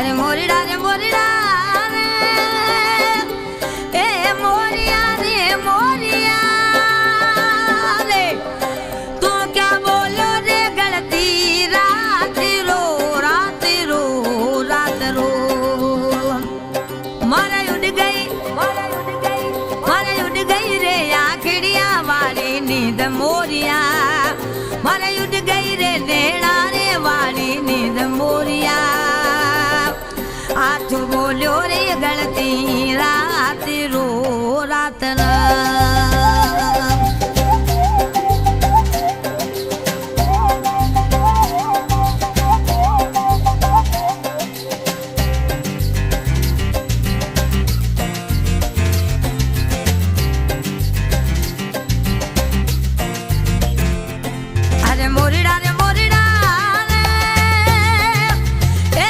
अरे मोरिया रे मोरिया रे ए मोरिया रे तू क्या बोलो रे गलती रात रो मारा उड़ गई रे आखड़िया वाली नींद मोरिया मारा उड़ गई रे नैना रे वाली नींद मोरिया आज बोलो रे गलती रात रो रात